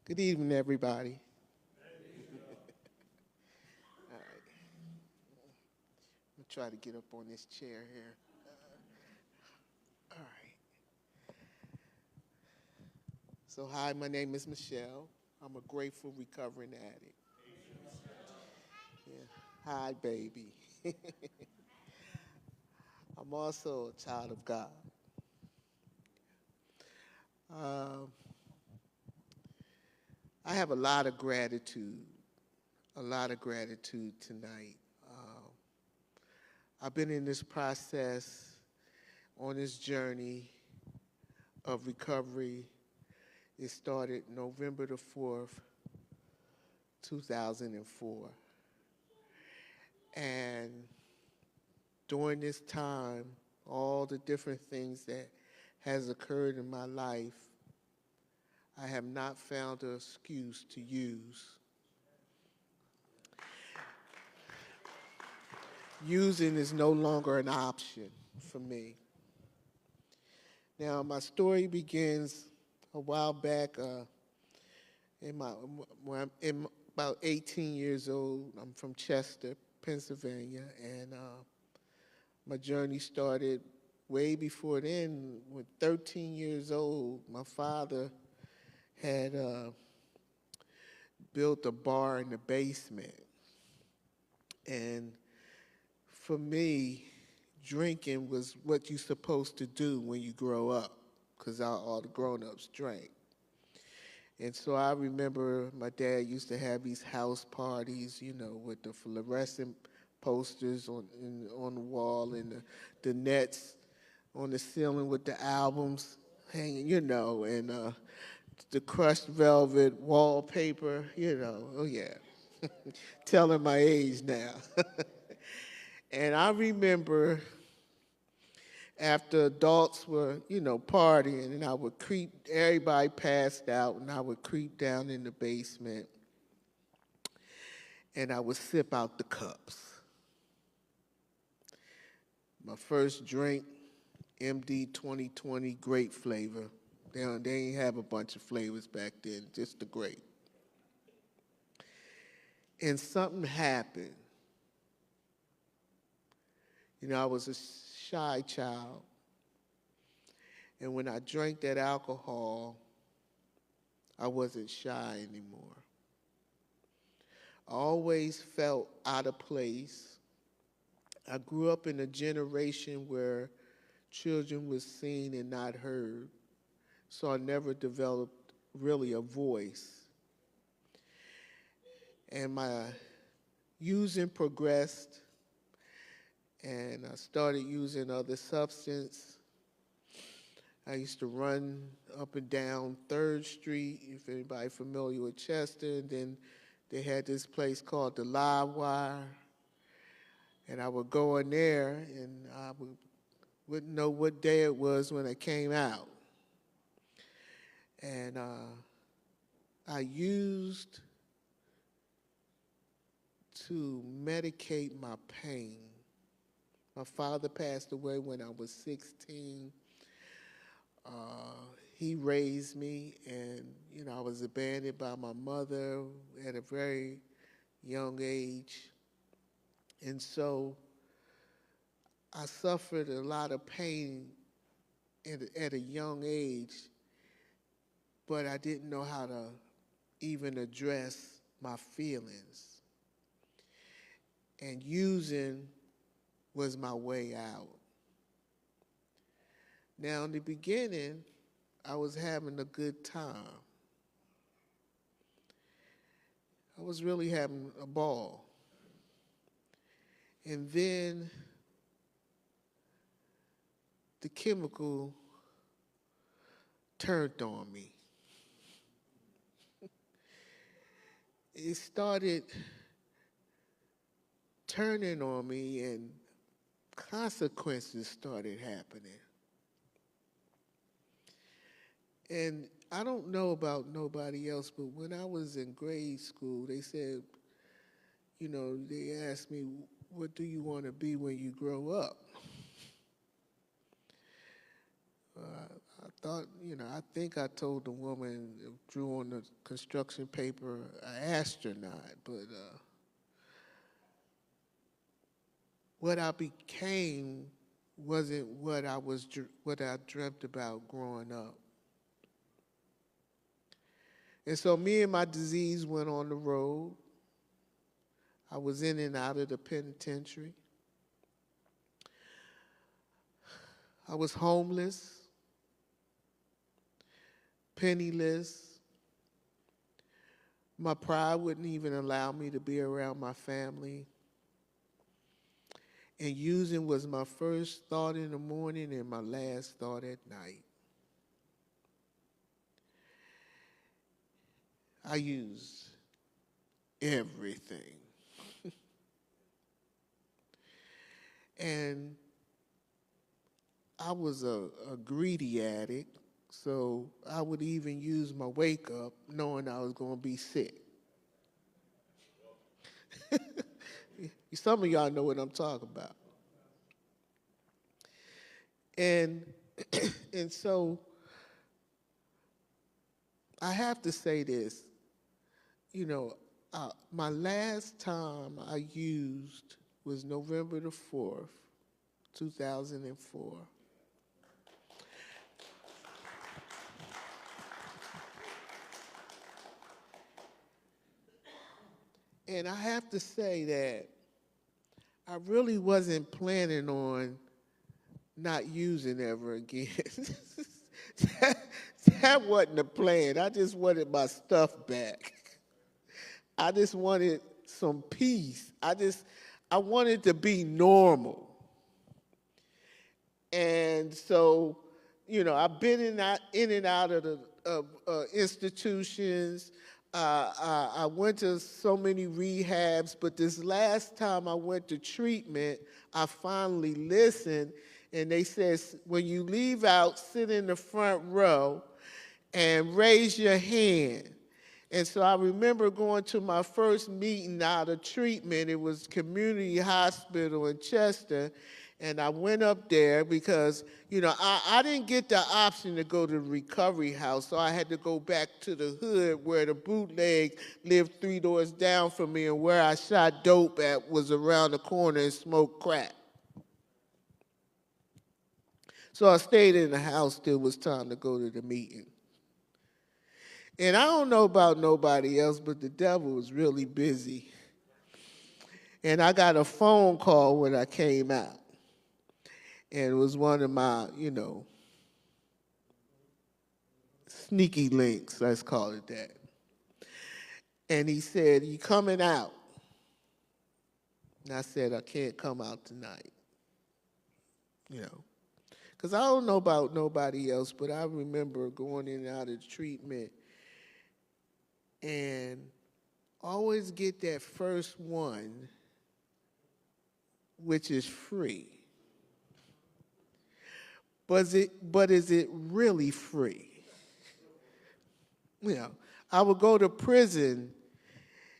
Good evening, everybody. All right, I'm gonna try to get up on this chair here. All right. So, hi, my name is Michelle. I'm a grateful recovering addict. Yeah. Hi, baby. I'm also a child of God. Um, I have a lot of gratitude tonight. Um, I've been in this process, on this journey of recovery. It started November the 4th, 2004. And during this time, all the different things that has occurred in my life, I have not found an excuse to use. Using is no longer an option for me. Now, my story begins a while back when I'm about 18 years old. I'm from Chester, Pennsylvania, and my journey started way before then. When 13 years old, my father had built a bar in the basement. And for me, drinking was what you're supposed to do when you grow up, because all the grown-ups drank. And so I remember my dad used to have these house parties, with the fluorescent posters on the wall and the nets on the ceiling with the albums hanging, and the crushed velvet wallpaper, Oh, yeah. Telling my age now. And I remember after adults were, partying, and I would everybody passed out, and I would creep down in the basement, and I would sip out the cups. My first drink, MD 2020 grape flavor. They ain't have a bunch of flavors back then, just the grape. And something happened. I was a shy child. And when I drank that alcohol, I wasn't shy anymore. I always felt out of place. I grew up in a generation where children were seen and not heard, so I never developed really a voice. And my using progressed, and I started using other substances. I used to run up and down 3rd Street, if anybody familiar with Chester, and then they had this place called the Live Wire, and I would go in there, and I wouldn't know what day it was when I came out. And I used to medicate my pain. My father passed away when I was 16. He raised me, and I was abandoned by my mother at a very young age. And so I suffered a lot of pain at a young age, but I didn't know how to even address my feelings. And using was my way out. Now, in the beginning, I was having a good time. I was really having a ball. And then the chemical turned on me. It started turning on me, and consequences started happening. And I don't know about nobody else, but when I was in grade school, they said, they asked me, what do you want to be when you grow up? I thought, I think I told the woman who drew on the construction paper an astronaut, but what I became wasn't what I dreamt about growing up. And so me and my disease went on the road. I was in and out of the penitentiary. I was homeless, penniless. My pride wouldn't even allow me to be around my family. And using was my first thought in the morning and my last thought at night. I used everything. And I was a greedy addict, so I would even use my wake up knowing I was going to be sick. Some of y'all know what I'm talking about. And and so I have to say this, my last time I used was November the 4th, 2004. And I have to say that I really wasn't planning on not using ever again. that, that wasn't the plan. I just wanted my stuff back. I just wanted some peace. I wanted to be normal. And so, I've been in and out of the institutions. I went to so many rehabs, but this last time I went to treatment, I finally listened, and they said, when you leave out, sit in the front row and raise your hand. And so I remember going to my first meeting out of treatment. It was community hospital in Chester. And I went up there because, I didn't get the option to go to the recovery house, so I had to go back to the hood where the bootleg lived 3 doors down from me, and where I shot dope at was around the corner and smoked crack. So I stayed in the house till it was time to go to the meeting. And I don't know about nobody else, but the devil was really busy. And I got a phone call when I came out. And it was one of my, sneaky links, let's call it that. And he said, "You coming out?" And I said, "I can't come out tonight." Because I don't know about nobody else, but I remember going in and out of treatment and always get that first one, which is free. But is it really free? I would go to prison,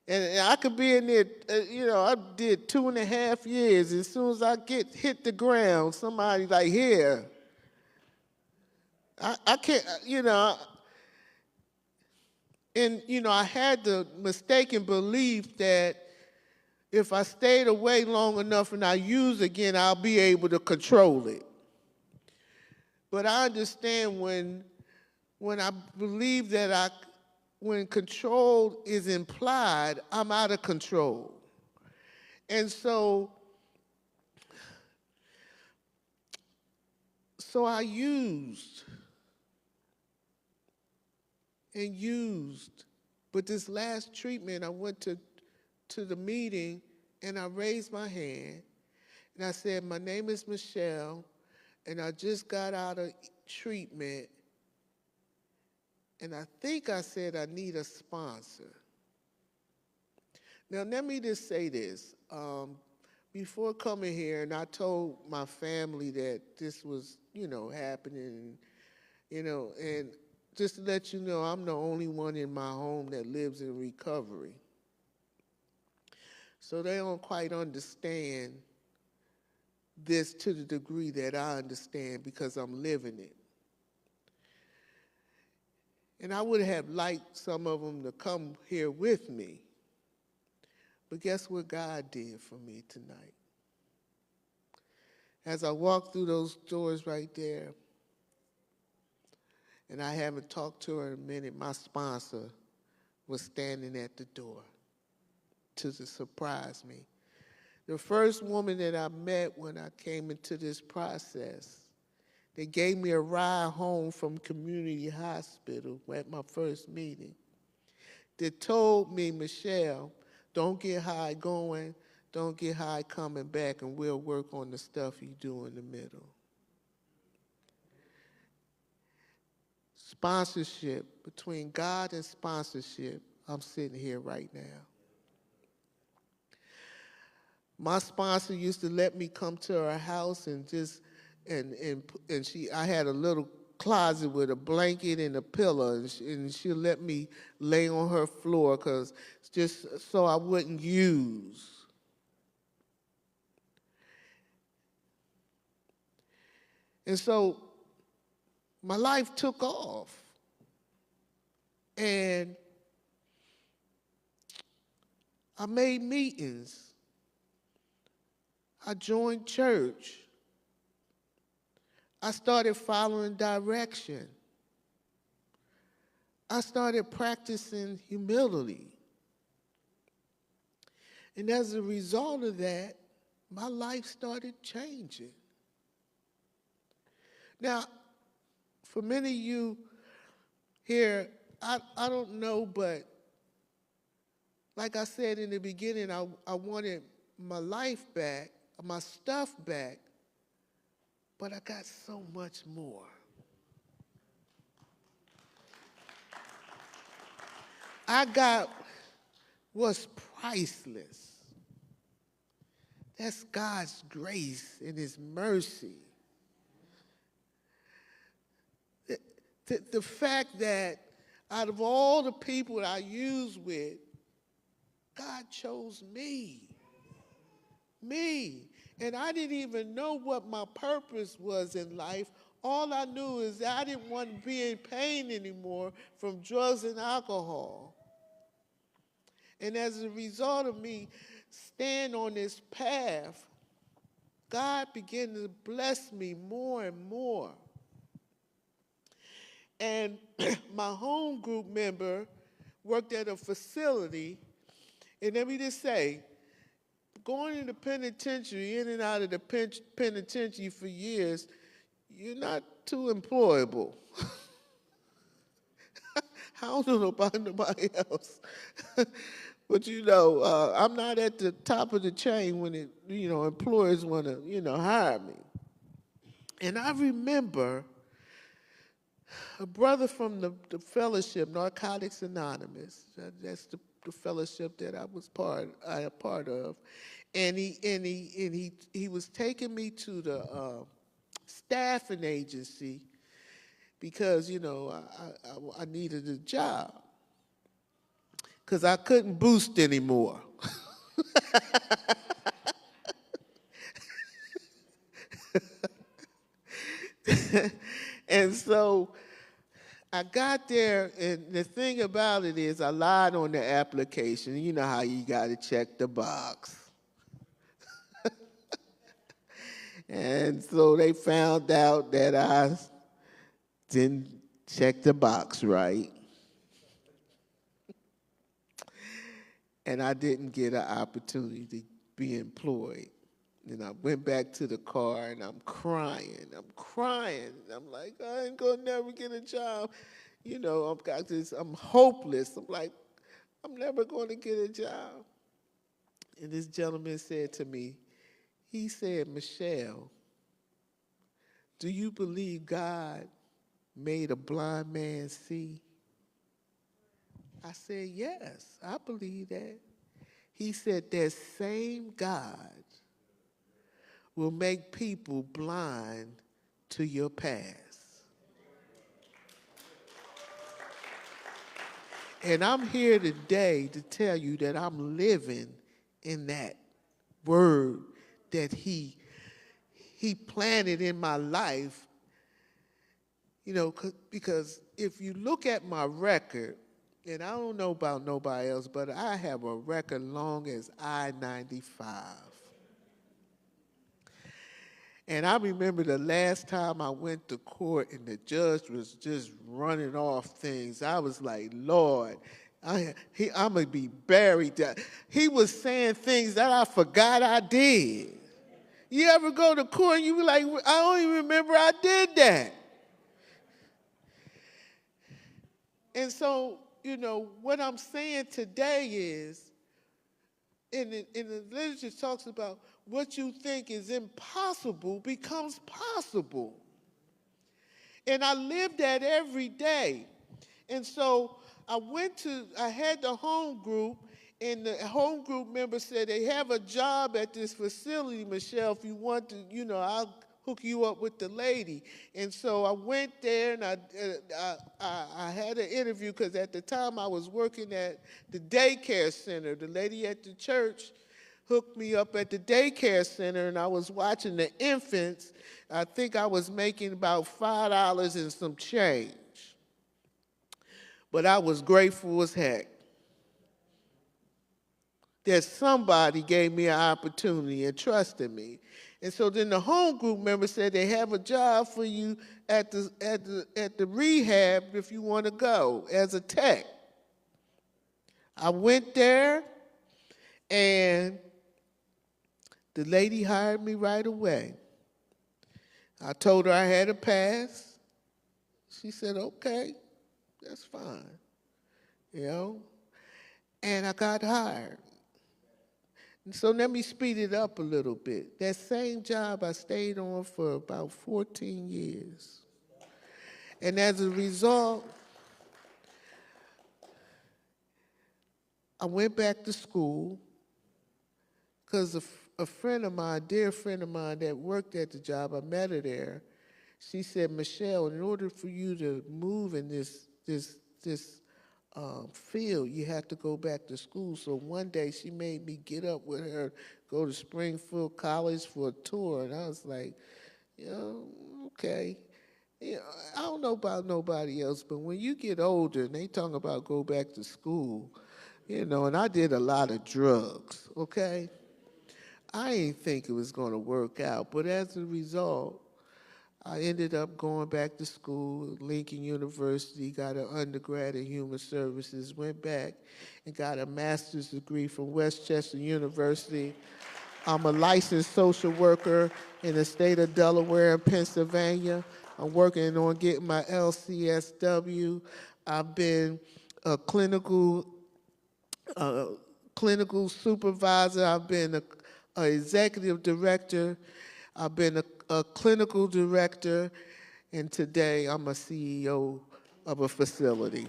and I could be in there, I did 2.5 years. As soon as I hit the ground, somebody like, "Here." I can't, and, I had the mistaken belief that if I stayed away long enough and I use again, I'll be able to control it. But I understand when I believe that when control is implied, I'm out of control. And so I used and used. But this last treatment, I went to the meeting and I raised my hand and I said, "My name is Michelle, and I just got out of treatment, and I think I said I need a sponsor." Now, let me just say this. Before coming here, and I told my family that this was, happening, and just to let you know, I'm the only one in my home that lives in recovery. So they don't quite understand this to the degree that I understand because I'm living it. And I would have liked some of them to come here with me. But guess what God did for me tonight? As I walked through those doors right there, and I haven't talked to her in a minute, my sponsor was standing at the door to surprise me. The first woman that I met when I came into this process, they gave me a ride home from community hospital at my first meeting. They told me, Michelle, don't get high going, don't get high coming back, and we'll work on the stuff you do in the middle. Sponsorship, between God and sponsorship, I'm sitting here right now. My sponsor used to let me come to her house and I had a little closet with a blanket and a pillow, and she'll let me lay on her floor just so I wouldn't use. And so my life took off. And I made meetings. I joined church. I started following direction. I started practicing humility. And as a result of that, my life started changing. Now, for many of you here, I don't know, but like I said in the beginning, I wanted my life back, my stuff back, but I got so much more. I got what's priceless. That's God's grace and His mercy. The fact that out of all the people I used with, God chose me. Me. And I didn't even know what my purpose was in life. All I knew is that I didn't want to be in pain anymore from drugs and alcohol. And as a result of me staying on this path, God began to bless me more and more. And my home group member worked at a facility, and let me just say, going in the penitentiary, in and out of the penitentiary for years, you're not too employable. I don't know about nobody else. But, I'm not at the top of the chain when employers want to, hire me. And I remember a brother from the fellowship, Narcotics Anonymous. That's the fellowship that I was a part of, and he was taking me to the staffing agency because I needed a job because I couldn't boost anymore. And so I got there, and the thing about it is I lied on the application. You know how you got to check the box. And so they found out that I didn't check the box right. And I didn't get an opportunity to be employed. And I went back to the car, and I'm crying. I'm like, I ain't gonna never get a job. I'm hopeless. I'm like, I'm never gonna get a job. And this gentleman said to me, he said, Michelle, do you believe God made a blind man see? I said, yes, I believe that. He said, that same God will make people blind to your past. And I'm here today to tell you that I'm living in that word that he planted in my life. because if you look at my record, and I don't know about nobody else, but I have a record long as I-95. And I remember the last time I went to court and the judge was just running off things. I was like, Lord, I'm going to be buried. He was saying things that I forgot I did. You ever go to court and you be like, I don't even remember I did that. And so, what I'm saying today is, in the literature talks about what you think is impossible becomes possible. And I live that every day. And so I had the home group, and the home group member said, they have a job at this facility, Michelle, if you want to, I'll hook you up with the lady. And so I went there, and I had an interview, because at the time I was working at the daycare center. The lady at the church hooked me up at the daycare center, and I was watching the infants. I think I was making about $5 and some change. But I was grateful as heck that somebody gave me an opportunity and trusted me. And so then the home group member said, they have a job for you at the rehab if you want to go as a tech. I went there, and the lady hired me right away. I told her I had a pass. She said, okay, that's fine, and I got hired. And so let me speed it up a little bit. That same job I stayed on for about 14 years. And as a result, I went back to school, because a friend of mine, a dear friend of mine that worked at the job, I met her there. She said, Michelle, in order for you to move in this field, you have to go back to school. So one day she made me get up with her, go to Springfield College for a tour. And I was like, okay. I don't know about nobody else, but when you get older and they talk about go back to school, and I did a lot of drugs, okay? I didn't think it was going to work out, but as a result, I ended up going back to school, Lincoln University, got an undergrad in human services, went back and got a master's degree from Westchester University. I'm a licensed social worker in the state of Delaware and Pennsylvania. I'm working on getting my LCSW. I've been a clinical supervisor. I've been an executive director. I've been a clinical director, and today I'm a CEO of a facility.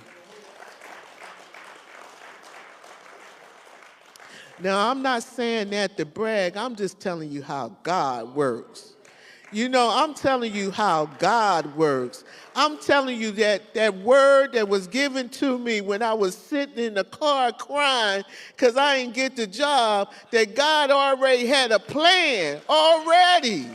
Now, I'm not saying that to brag. I'm just telling you how God works. I'm telling you how God works. I'm telling you that word that was given to me when I was sitting in the car crying because I didn't get the job, that God already had a plan already.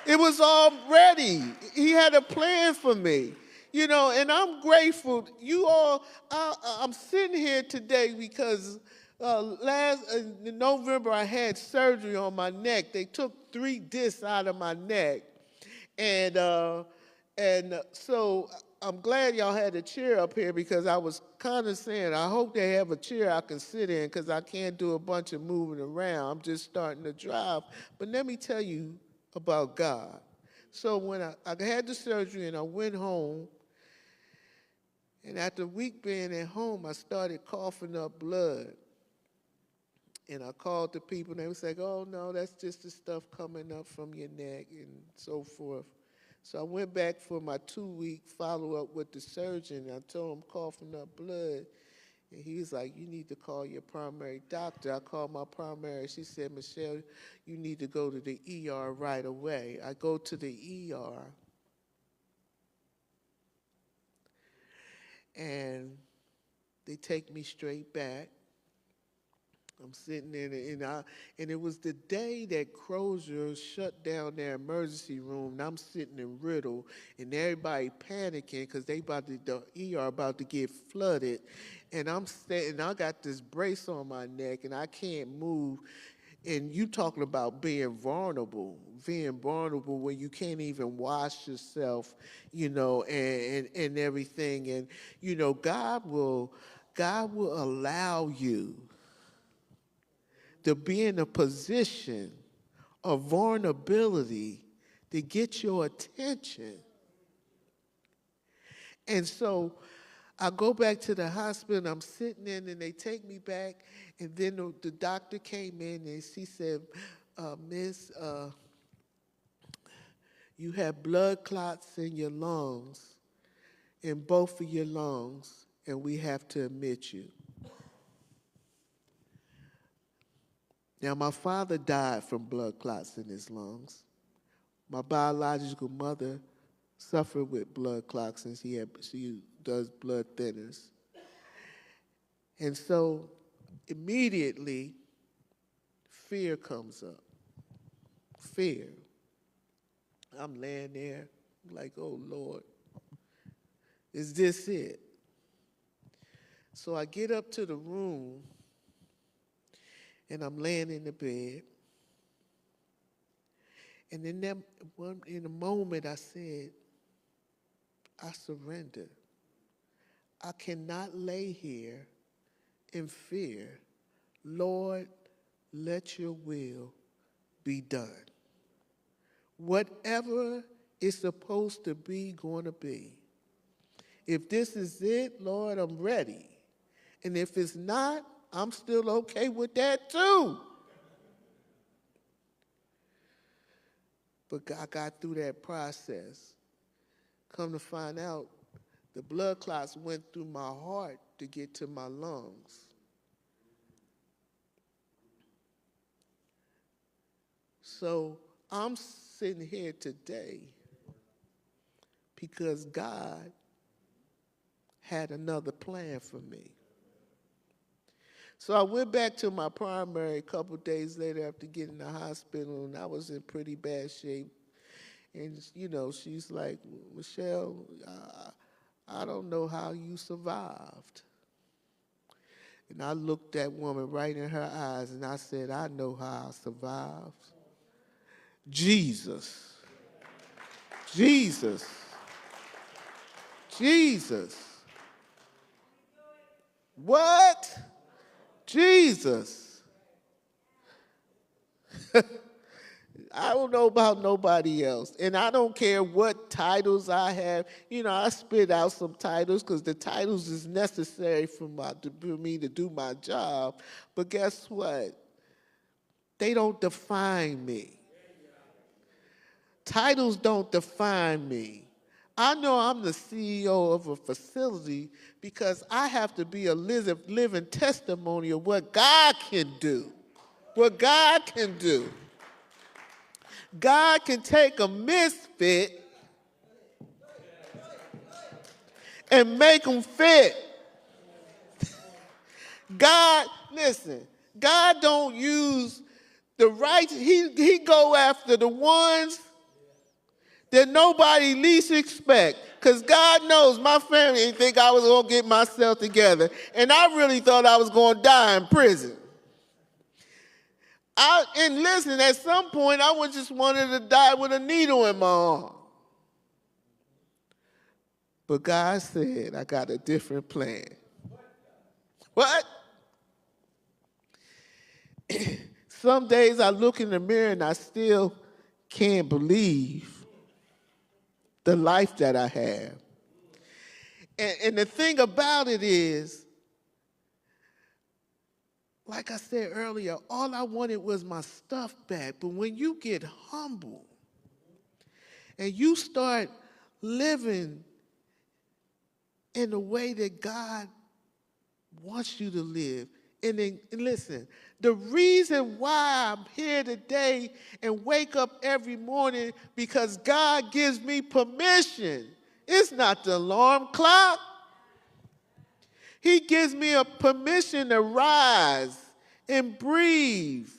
It was already. He had a plan for me. And I'm grateful. You all, I'm sitting here today because in November I had surgery on my neck. They took 3 discs out of my neck. And so I'm glad y'all had a chair up here, because I was kind of saying, I hope they have a chair I can sit in, because I can't do a bunch of moving around. I'm just starting to drive. But let me tell you about God. So when I had the surgery and I went home, and after a week being at home, I started coughing up blood. And I called the people, and they was like, oh, no, that's just the stuff coming up from your neck and so forth. So I went back for my 2-week follow-up with the surgeon. I told him coughing up blood. And he was like, you need to call your primary doctor. I called my primary. She said, Michelle, you need to go to the ER right away. I go to the ER. And they take me straight back. I'm sitting there, and it was the day that Crozier shut down their emergency room, and I'm sitting in Riddle, and everybody panicking because the ER about to get flooded, and I'm sitting, I got this brace on my neck, and I can't move, and you talking about being vulnerable when you can't even wash yourself, and everything, and God will allow you to be in a position of vulnerability to get your attention. And so I go back to the hospital, I'm sitting in, and they take me back, and then the doctor came in, and she said, Miss, you have blood clots in your lungs, in both of your lungs, and we have to admit you. Now, my father died from blood clots in his lungs. My biological mother suffered with blood clots since she does blood thinners. And so immediately, fear comes up. Fear. I'm laying there like, oh, Lord, is this it? So I get up to the room, and I'm laying in the bed. And in a moment, I said, I surrender. I cannot lay here in fear. Lord, let your will be done. Whatever is supposed to be, going to be. If this is it, Lord, I'm ready. And if it's not, I'm still okay with that too. But I got through that process. Come to find out, the blood clots went through my heart to get to my lungs. So I'm sitting here today because God had another plan for me. So I went back to my primary a couple days later after getting to the hospital, and I was in pretty bad shape. And, she's like, Michelle, I don't know how you survived. And I looked that woman right in her eyes, and I said, I know how I survived. Jesus. Jesus. Jesus. What? Jesus. I don't know about nobody else. And I don't care what titles I have. I spit out some titles because the titles is necessary for me to do my job. But guess what? They don't define me. Titles don't define me. I know I'm the CEO of a facility because I have to be a living testimony of what God can do. What God can do. God can take a misfit and make them fit. God, listen, God don't use the right, he go after the ones that nobody least expect. Because God knows my family didn't think I was going to get myself together. And I really thought I was going to die in prison. And listen, at some point, I was just wanted to die with a needle in my arm. But God said, I got a different plan. What? Some days I look in the mirror and I still can't believe the life that I have. And the thing about it is, like I said earlier, all I wanted was my stuff back. But when you get humble and you start living in the way that God wants you to live, and listen, the reason why I'm here today and wake up every morning because God gives me permission. It's not the alarm clock. He gives me a permission to rise and breathe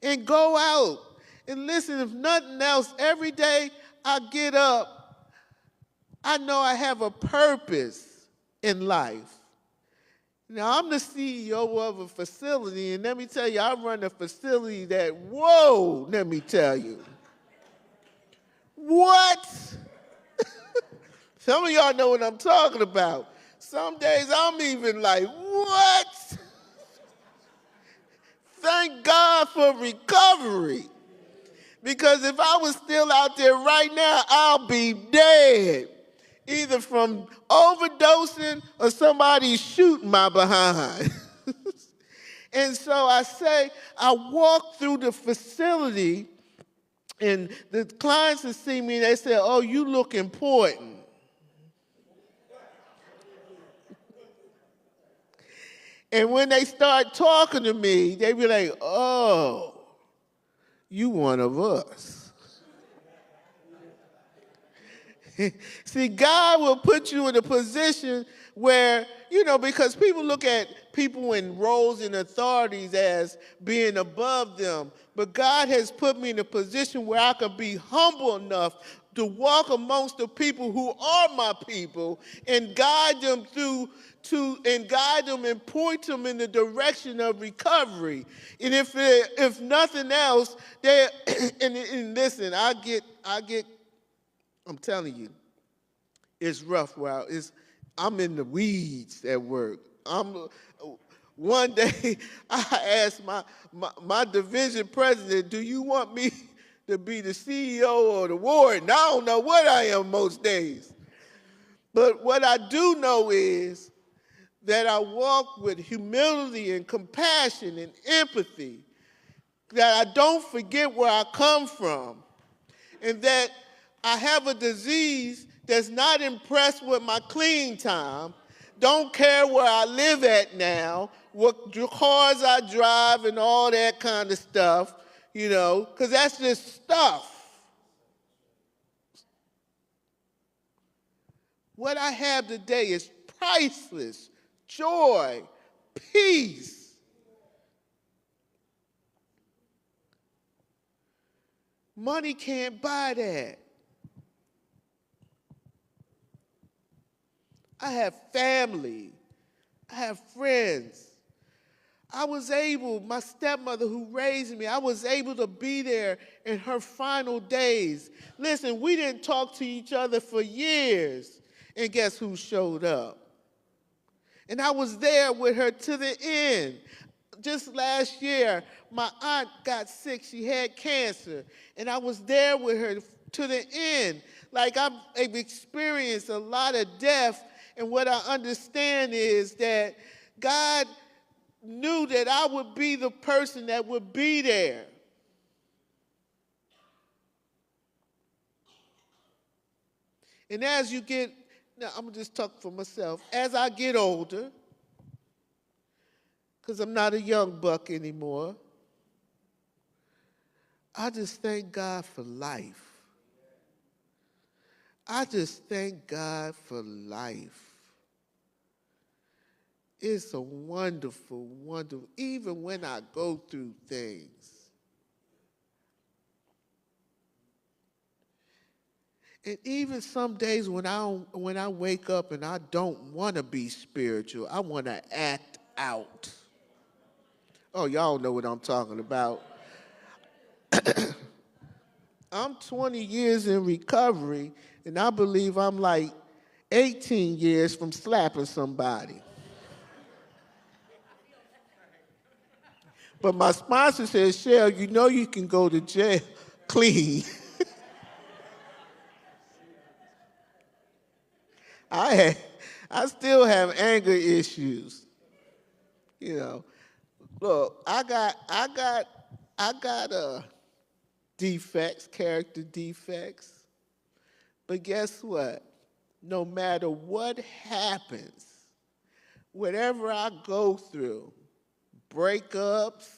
and go out. And listen, if nothing else, every day I get up, I know I have a purpose in life. Now, I'm the CEO of a facility, and let me tell you, I run a facility that, whoa, let me tell you. What? Some of y'all know what I'm talking about. Some days I'm even like, what? Thank God for recovery. Because if I was still out there right now, I'll be dead. Either from overdosing or somebody shooting my behind. And so I say, I walk through the facility, and the clients that see me, they say, oh, you look important. And when they start talking to me, they be like, oh, you one of us. See, God will put you in a position where, because people look at people in roles and authorities as being above them. But God has put me in a position where I can be humble enough to walk amongst the people who are my people and guide them and point them in the direction of recovery. And if nothing else, and listen, I'm telling you, it's rough. I'm in the weeds at work. One day, I asked my division president, do you want me to be the CEO or the warden? I don't know what I am most days. But what I do know is that I walk with humility and compassion and empathy, that I don't forget where I come from, and that I have a disease that's not impressed with my clean time, don't care where I live at now, what cars I drive and all that kind of stuff, because that's just stuff. What I have today is priceless joy, peace. Money can't buy that. I have family. I have friends. My stepmother who raised me, I was able to be there in her final days. Listen, we didn't talk to each other for years, and guess who showed up? And I was there with her to the end. Just last year, my aunt got sick. She had cancer, and I was there with her to the end. Like, I've experienced a lot of death, and what I understand is that God knew that I would be the person that would be there. And now I'm going to just talk for myself. As I get older, because I'm not a young buck anymore, I just thank God for life. I just thank God for life. It's a wonderful, wonderful, even when I go through things. And even some days when I wake up and I don't want to be spiritual, I want to act out. Oh, y'all know what I'm talking about. I'm 20 years in recovery, and I believe I'm like 18 years from slapping somebody. But my sponsor says, Shell, you can go to jail clean. I still have anger issues. Look, I got defects, character defects. But guess what? No matter what happens, whatever I go through, breakups,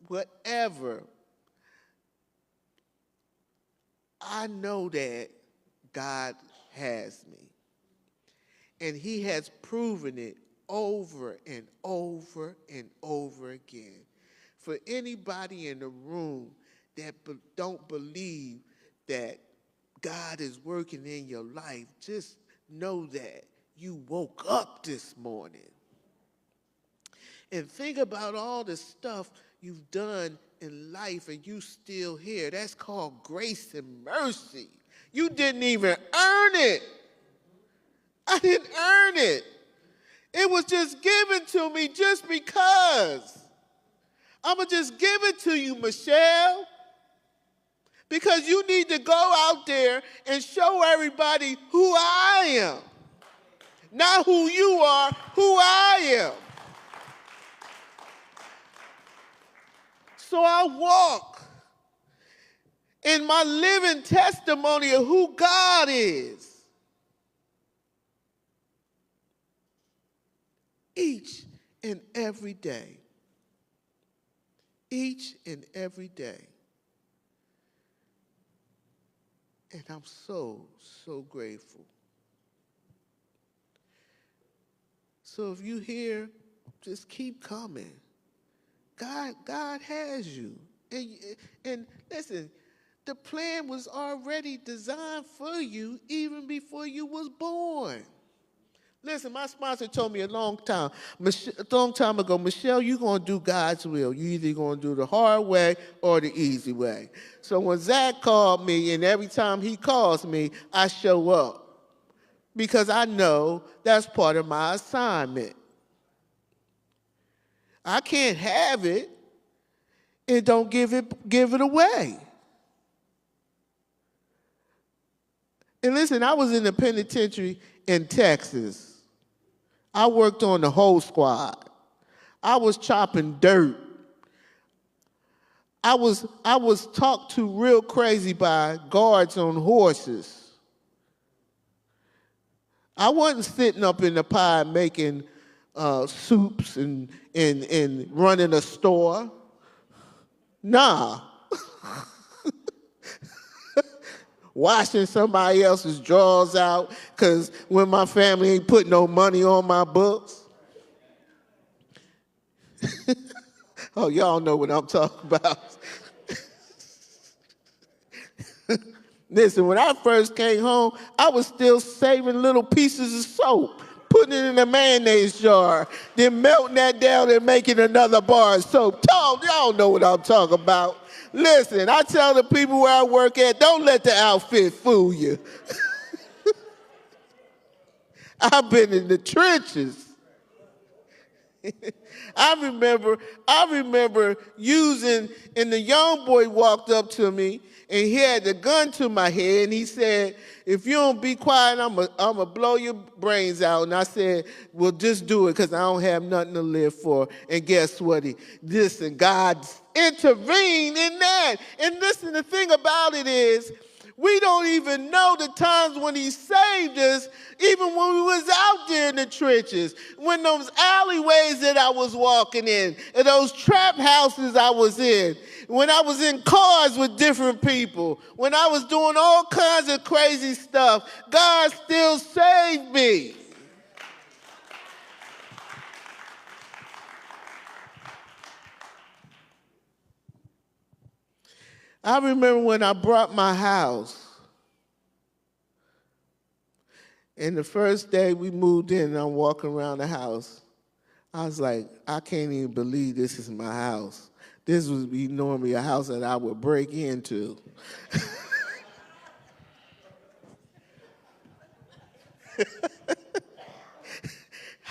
whatever, I know that God has me. And he has proven it over and over and over again. for anybody in the room that don't believe that God is working in your life, just know that you woke up this morning. And think about all the stuff you've done in life and you still here. That's called grace and mercy. You didn't even earn it. I didn't earn it. It was just given to me just because. I'm going to just give it to you, Michelle. Because you need to go out there and show everybody who I am. Not who you are, who I am. So I walk in my living testimony of who God is. Each and every day. Each and every day. And I'm so, so grateful. So if you hear, just keep coming. God has you. And listen, the plan was already designed for you even before you was born. Listen, my sponsor told me a long time ago, Michelle, you're going to do God's will. You're either going to do the hard way or the easy way. So when Zach called me, and every time he calls me, I show up. Because I know that's part of my assignment. I can't have it and don't give it away. And listen, I was in the penitentiary in Texas. I worked on the whole squad. I was chopping dirt. I was talked to real crazy by guards on horses. I wasn't sitting up in the pie making soups and running a store. Nah. Washing somebody else's drawers out because when my family ain't put no money on my books. Oh, y'all know what I'm talking about. Listen, when I first came home, I was still saving little pieces of soap, putting it in a mayonnaise jar, then melting that down and making another bar of soap. Y'all know what I'm talking about. Listen, I tell the people where I work at, don't let the outfit fool you. I've been in the trenches. I remember using, and the young boy walked up to me, and he had the gun to my head, and he said, if you don't be quiet, I'm gonna blow your brains out. And I said, well, just do it, because I don't have nothing to live for. And guess what? God intervened in that. And listen, the thing about it is, we don't even know the times when he saved us, even when we was out there in the trenches, when those alleyways that I was walking in, and those trap houses I was in, when I was in cars with different people, when I was doing all kinds of crazy stuff, God still saved me. I remember when I brought my house. And the first day we moved in and I'm walking around the house, I was like, I can't even believe this is my house. This would be normally a house that I would break into.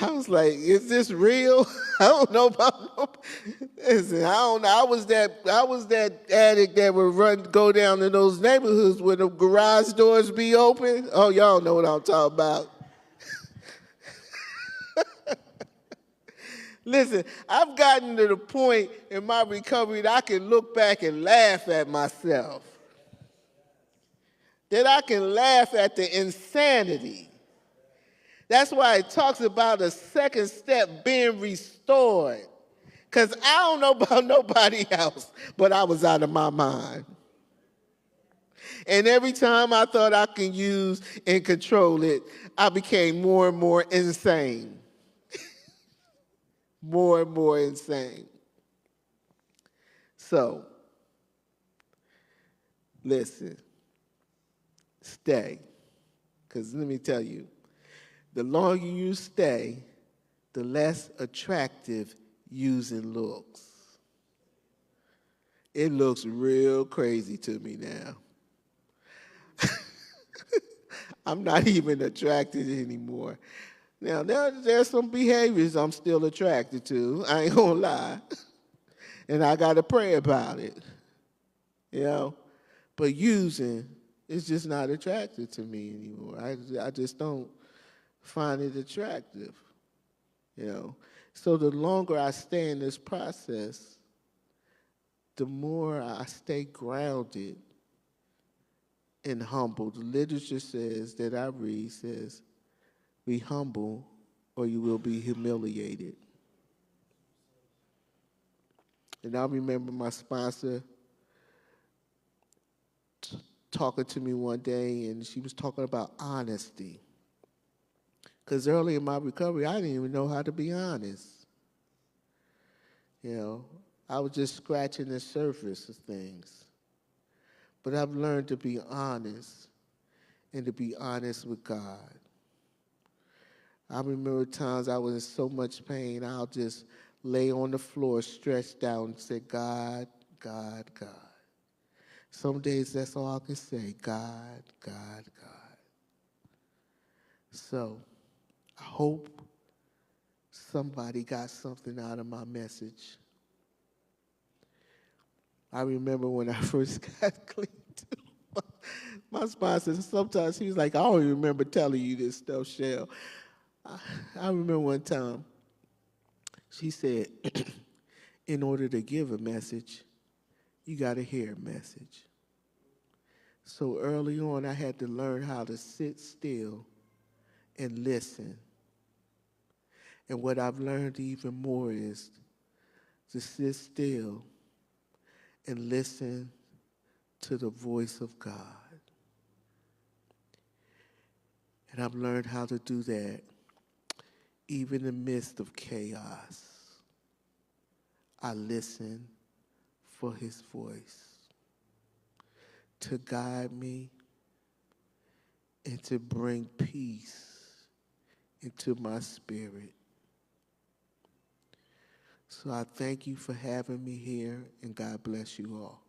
I was like, is this real? I don't know about. Listen, I don't know. I was that addict that would go down to those neighborhoods where the garage doors be open. Oh, y'all know what I'm talking about. Listen, I've gotten to the point in my recovery that I can look back and laugh at myself. That I can laugh at the insanity. That's why it talks about a second step being restored. Because I don't know about nobody else, but I was out of my mind. And every time I thought I could use and control it, I became more and more insane. More and more insane. So, listen, stay. Because let me tell you, the longer you stay, the less attractive using looks. It looks real crazy to me now. I'm not even attracted anymore. Now, there's some behaviors I'm still attracted to. I ain't gonna lie. And I got to pray about it, you know. But using, it's just not attractive to me anymore. I just don't find it attractive, you know. So the longer I stay in this process, the more I stay grounded and humble. The literature says that I read says, be humble or you will be humiliated. And I remember my sponsor talking to me one day, and she was talking about honesty. Because early in my recovery, I didn't even know how to be honest. You know, I was just scratching the surface of things. But I've learned to be honest and to be honest with God. I remember times I was in so much pain, I'll just lay on the floor, stretched out, and say, God, God, God. Some days that's all I can say, God, God, God. So I hope somebody got something out of my message. I remember when I first got clean, too. My sponsor, sometimes he was like, I don't even remember telling you this stuff, Shell. I remember one time, she said, in order to give a message, you got to hear a message. So early on, I had to learn how to sit still and listen. And what I've learned even more is to sit still and listen to the voice of God. And I've learned how to do that even in the midst of chaos. I listen for his voice to guide me and to bring peace into my spirit. So I thank you for having me here, and God bless you all.